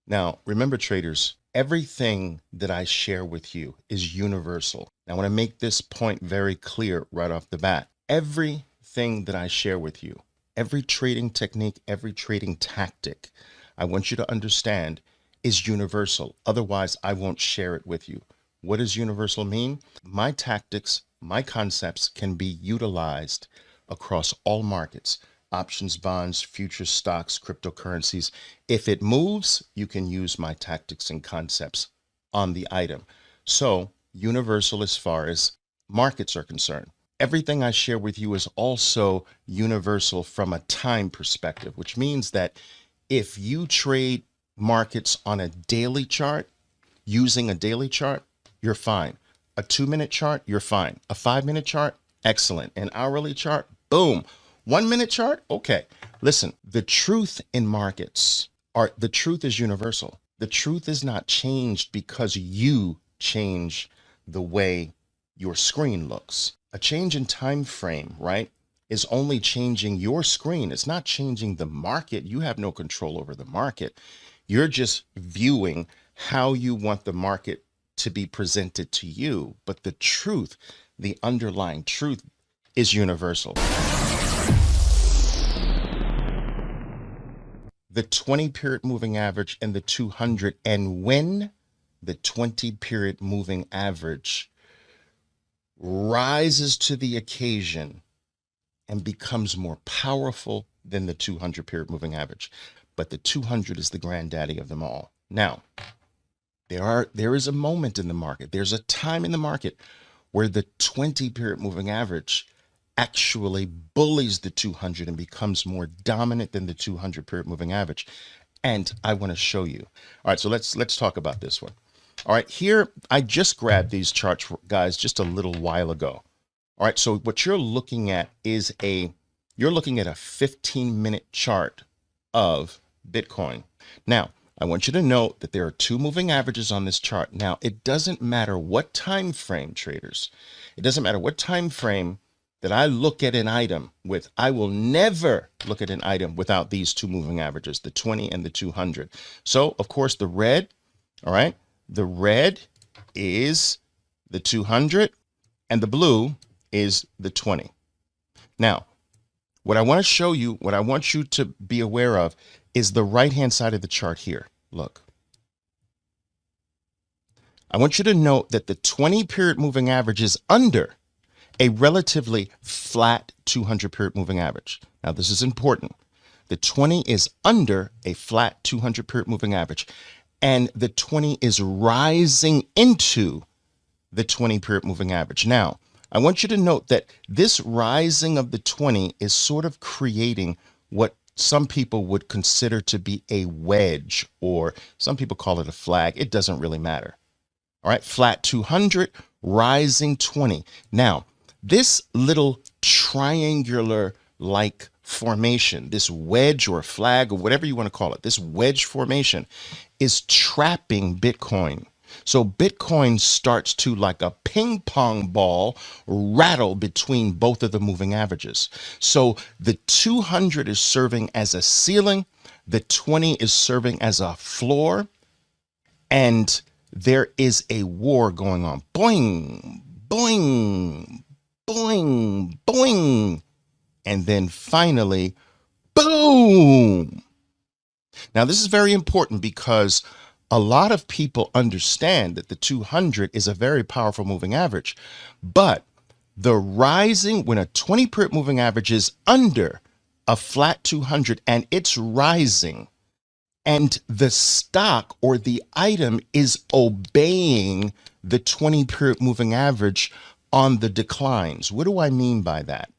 Now, remember traders, everything that I share with you is universal. Now, I want to make this point very clear right off the bat. Everything that I share with you, every trading technique, every trading tactic, I want you to understand is universal. Otherwise, I won't share it with you. What does universal mean? My tactics, my concepts can be utilized across all markets, options, bonds, futures, stocks, cryptocurrencies. If it moves, you can use my tactics and concepts on the item. So universal as far as markets are concerned. Everything I share with you is also universal from a time perspective, which means that if you trade markets on a daily chart, using a daily chart, you're fine. A 2-minute chart, you're fine. A 5-minute chart, excellent. An hourly chart, boom. 1-minute chart, okay. Listen, the truth in markets the truth is universal. The truth is not changed because you change the way your screen looks. A change in time frame, right, is only changing your screen. It's not changing the market. You have no control over the market. You're just viewing how you want the market to be presented to you. But the truth, the underlying truth, is universal. The 20-period moving average and the 200, and when the 20-period moving average rises to the occasion and becomes more powerful than the 200-period moving average. But the 200 is the granddaddy of them all. Now, there is a moment in the market, there's a time in the market where the 20-period moving average actually bullies the 200 and becomes more dominant than the 200-period moving average. And I want to show you. All right, so let's talk about this one. All right, here I just grabbed these charts, guys, just a little while ago. All right, so what you're looking at is you're looking at a 15-minute chart of Bitcoin. Now, I want you to note that there are 2 moving averages on this chart. Now, it doesn't matter what time frame, traders. It doesn't matter what time frame that I look at an item with. I will never look at an item without these 2 moving averages, the 20 and the 200. So, of course, the red, all right, the red is the 200 and the blue is the 20. Now, what I want to show you, what I want you to be aware of is the right-hand side of the chart here. Look. I want you to note that the 20-period moving average is under a relatively flat 200-period moving average. Now, this is important. The 20 is under a flat 200-period moving average, and the 20 is rising into the 20-period moving average. Now, I want you to note that this rising of the 20 is sort of creating what some people would consider to be a wedge, or some people call it a flag. It doesn't really matter. All right, flat 200, rising 20. Now, this little triangular-like formation, this wedge or flag or whatever you want to call it, this wedge formation is trapping Bitcoin. So Bitcoin starts to, like a ping pong ball, rattle between both of the moving averages. So the 200 is serving as a ceiling, the 20 is serving as a floor, and there is a war going on. Boing, boing, boing, boing, and then finally, boom. Now, this is very important because a lot of people understand that the 200 is a very powerful moving average, but the rising, when a 20-period moving average is under a flat 200 and it's rising, and the stock or the item is obeying the 20-period moving average on the declines. What do I mean by that?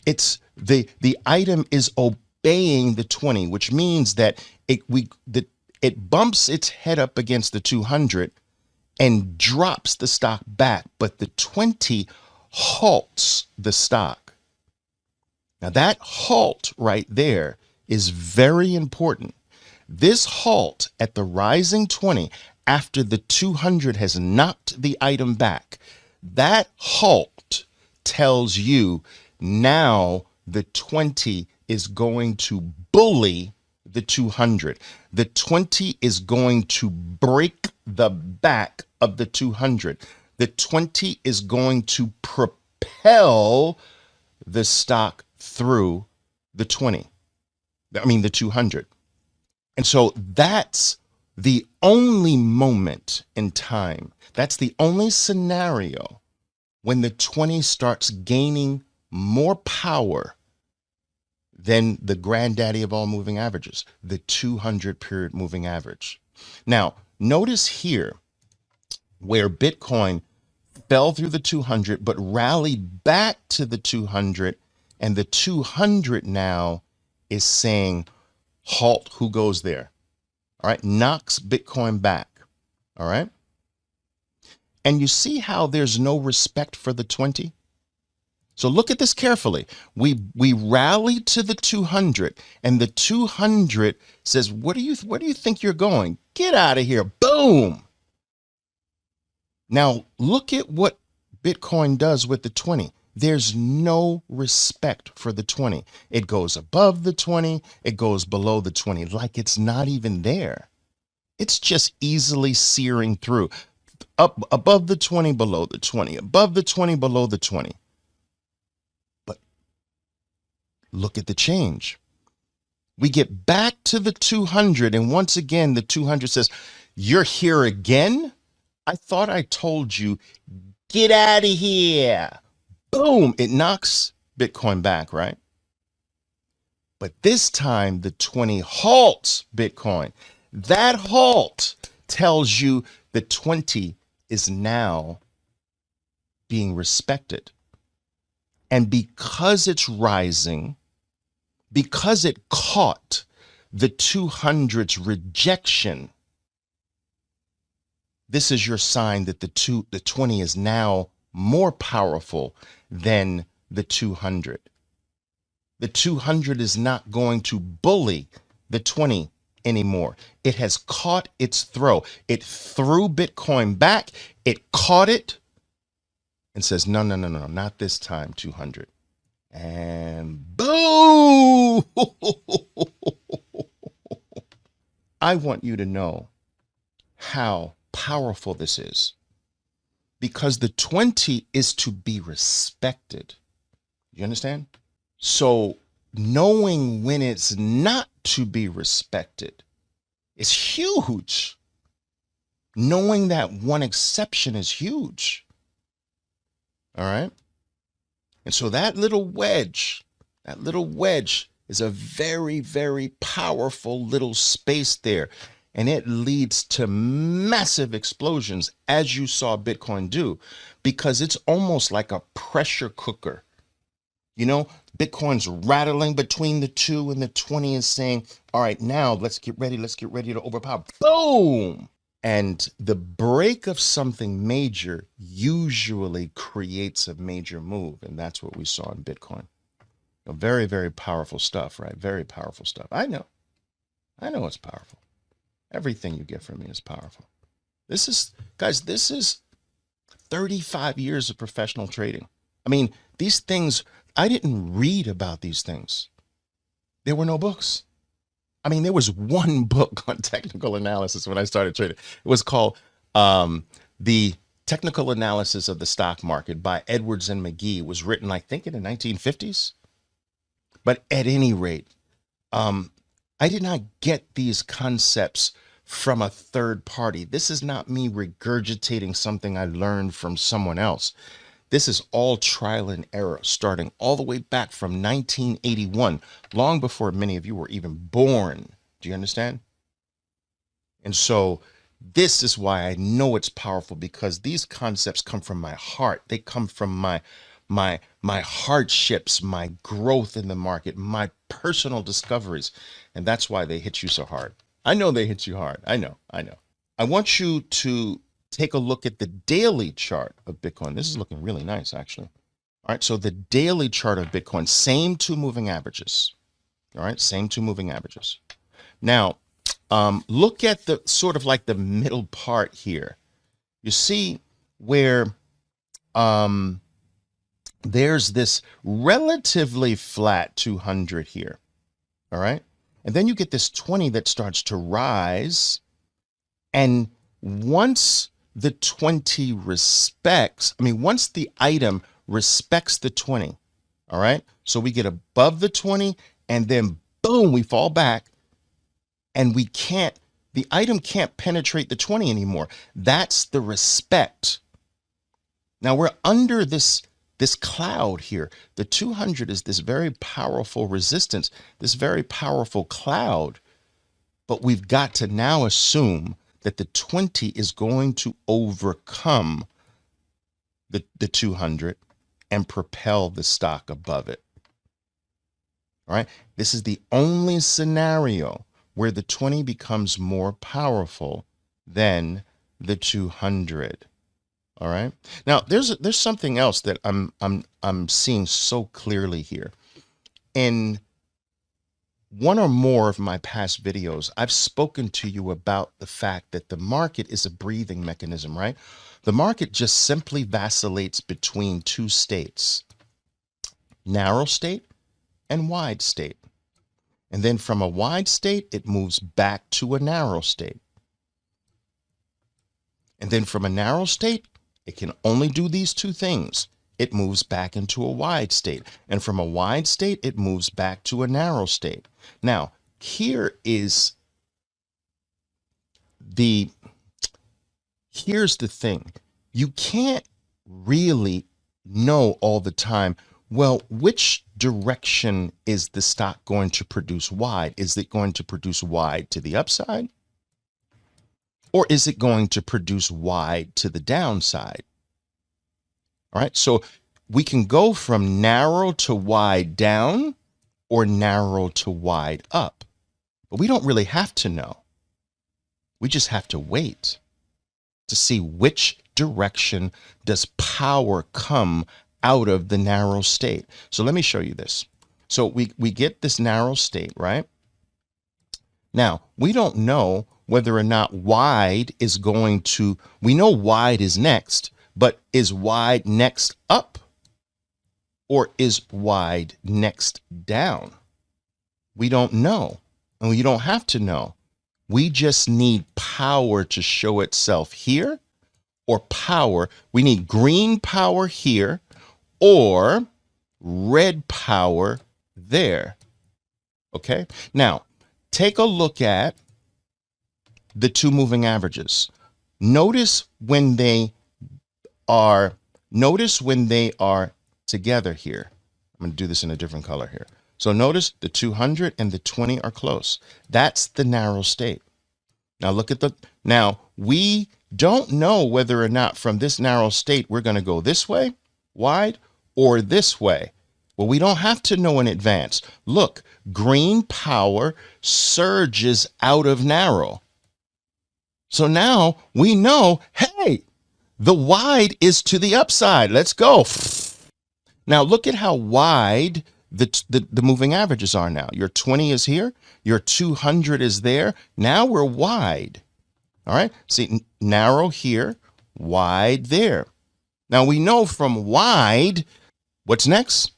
It's the item is obeying the 20, which means that it bumps its head up against the 200 and drops the stock back, but the 20 halts the stock. Now that halt right there is very important. This halt at the rising 20 after the 200 has knocked the item back, that halt tells you now the 20 is going to bully the 200. The 20 is going to break the back of the 200. The 20 is going to propel the stock through the 20. The 200. And so that's the only moment in time. That's the only scenario when the 20 starts gaining more power than the granddaddy of all moving averages, the 200 period moving average. Now, notice here where Bitcoin fell through the 200, but rallied back to the 200, and the 200 now is saying, halt, who goes there? All right, knocks Bitcoin back. All right. And you see how there's no respect for the 20? So look at this carefully. We rallied to the 200, and the 200 says, where do you think you're going? Get out of here. Boom. Now look at what Bitcoin does with the 20. There's no respect for the 20. It goes above the 20, it goes below the 20, like it's not even there. It's just easily searing through. Up above the 20, below the 20, above the 20, below the 20. But look at the change. We get back to the 200, and once again, the 200 says, you're here again? I thought I told you, get out of here. Boom, it knocks Bitcoin back, right? But this time, the 20 halts Bitcoin. That halt tells you the 20 is now being respected. And because it's rising, because it caught the 200's rejection, this is your sign that the 20 is now more powerful than the 200. The 200 is not going to bully the 20 anymore. It has caught its throw. It threw Bitcoin back. It caught it and says, no, not this time, 200. And boom! I want you to know how powerful this is, because the 20 is to be respected. You understand? So knowing when it's not to be respected is huge. Knowing that one exception is huge. All right. And so that little wedge is a very, very powerful little space there. And it leads to massive explosions, as you saw Bitcoin do, because it's almost like a pressure cooker. You know, Bitcoin's rattling between the 2, and the 20 is saying, all right, now let's get ready to overpower. Boom! And the break of something major usually creates a major move. And that's what we saw in Bitcoin. Very, very powerful stuff, right? Very powerful stuff. I know it's powerful. Everything you get from me is powerful. This is 35 years of professional trading. I mean, these things, I didn't read about these things. There were no books. I mean, there was one book on technical analysis when I started trading. It was called The Technical Analysis of the Stock Market by Edwards and McGee. It was written, I think, in the 1950s. But at any rate, I did not get these concepts from a third party. This is not me regurgitating something I learned from someone else. This is all trial and error, starting all the way back from 1981, long before many of you were even born. Do you understand? And so this is why I know it's powerful, because these concepts come from my heart. They come from my hardships, my growth in the market, my personal discoveries. And that's why they hit you so hard. I know they hit you hard. I know. I want you to take a look at the daily chart of Bitcoin. This is looking really nice, actually. All right, so the daily chart of Bitcoin, same 2 moving averages. All right, same 2 moving averages. Now, look at the sort of like the middle part here. You see where there's this relatively flat 200 here. All right, And then you get this 20 that starts to rise. And once the 20 respects, once the item respects the 20, all right? So we get above the 20 and then boom, we fall back and the item can't penetrate the 20 anymore. That's the respect. Now we're under this cloud here. The 200 is this very powerful resistance, this very powerful cloud. But we've got to now assume that the 20 is going to overcome the 200 and propel the stock above it. All right. This is the only scenario where the 20 becomes more powerful than the 200. All right. Now there's something else that I'm seeing so clearly here. In one or more of my past videos, I've spoken to you about the fact that the market is a breathing mechanism, right? The market just simply vacillates between two states, narrow state and wide state. And then from a wide state, it moves back to a narrow state. And then from a narrow state, it can only do these two things. It moves back into a wide state. And from a wide state, it moves back to a narrow state. Now, here's the thing. You can't really know all the time, well, which direction is the stock going to produce wide? Is it going to produce wide to the upside? Or is it going to produce wide to the downside? All right, so we can go from narrow to wide down or narrow to wide up, but we don't really have to know. We just have to wait to see which direction does power come out of the narrow state. So let me show you this. So we get this narrow state, right? Now, we don't know whether or not wide is going to, we know wide is next, but is wide next up or is wide next down? We don't know, and we don't have to know. We just need power to show itself here, or power. We need green power here or red power there. Okay. Now take a look at the two moving averages. Notice when they are together here. I'm going to do this in a different color here. So notice the 200 and the 20 are close. That's the narrow state. Now look at now we don't know whether or not from this narrow state we're going to go this way, wide, or this way. Well, we don't have to know in advance. Look, green power surges out of narrow. So now we know, hey, the wide is to the upside. Let's go. Now look at how wide the moving averages are now. Your 20 is here. Your 200 is there. Now we're wide. All right. See, narrow here, wide there. Now we know from wide, what's next?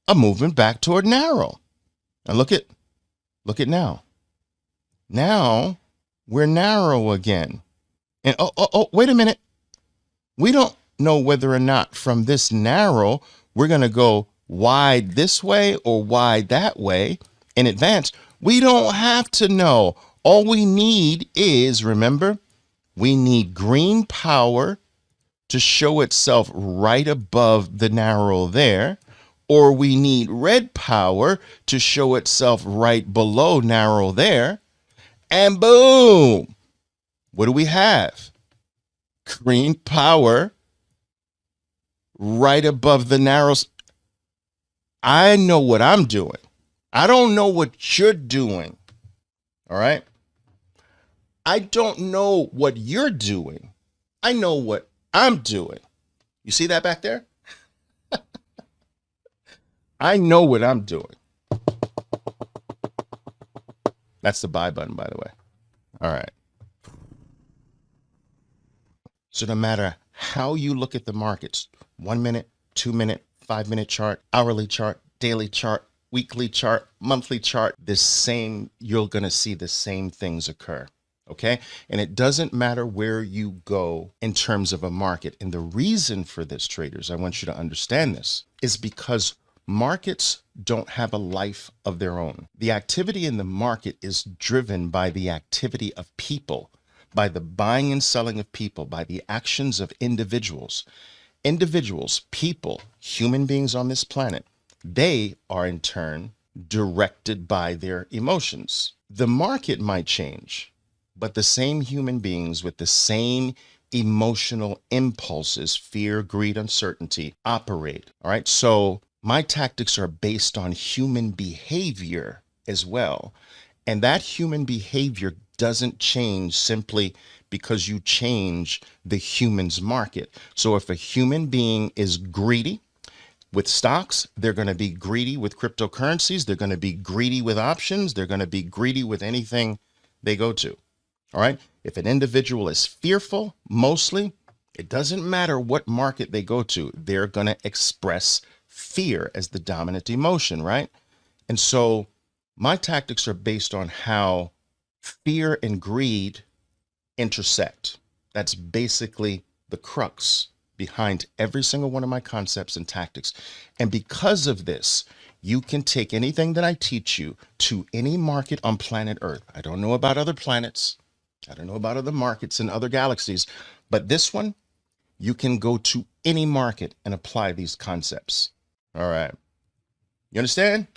A movement back toward narrow. And look at now. Now we're narrow again. And oh, wait a minute. We don't know whether or not from this narrow, we're going to go wide this way or wide that way in advance. We don't have to know. All we need is, remember, we need green power to show itself right above the narrow there, or we need red power to show itself right below narrow there, and boom, what do we have? Green power right above the narrows. I know what I'm doing. I don't know what you're doing. All right. I don't know what you're doing. I know what I'm doing. You see that back there? I know what I'm doing. That's the buy button, by the way. All right. So no matter how you look at the markets, 1 minute, 2 minute, 5 minute chart, hourly chart, daily chart, weekly chart, monthly chart, you're going to see the same things occur. Okay. And it doesn't matter where you go in terms of a market. And the reason for this, traders, I want you to understand this, is because markets don't have a life of their own. The activity in the market is driven by the activity of people, by the buying and selling of people, by the actions of individuals. Individuals, people, human beings on this planet, they are in turn directed by their emotions. The market might change, but the same human beings with the same emotional impulses, fear, greed, uncertainty, operate. All right. So my tactics are based on human behavior as well. And that human behavior doesn't change simply because you change the human's market. So if a human being is greedy with stocks, they're going to be greedy with cryptocurrencies. They're going to be greedy with options. They're going to be greedy with anything they go to. All right. If an individual is fearful, mostly, it doesn't matter what market they go to, they're going to express fear as the dominant emotion, right? And so my tactics are based on how fear and greed intersect. That's basically the crux behind every single one of my concepts and tactics. And because of this, you can take anything that I teach you to any market on planet Earth. I don't know about other planets. I don't know about other markets in other galaxies, but this one, you can go to any market and apply these concepts. All right. You understand?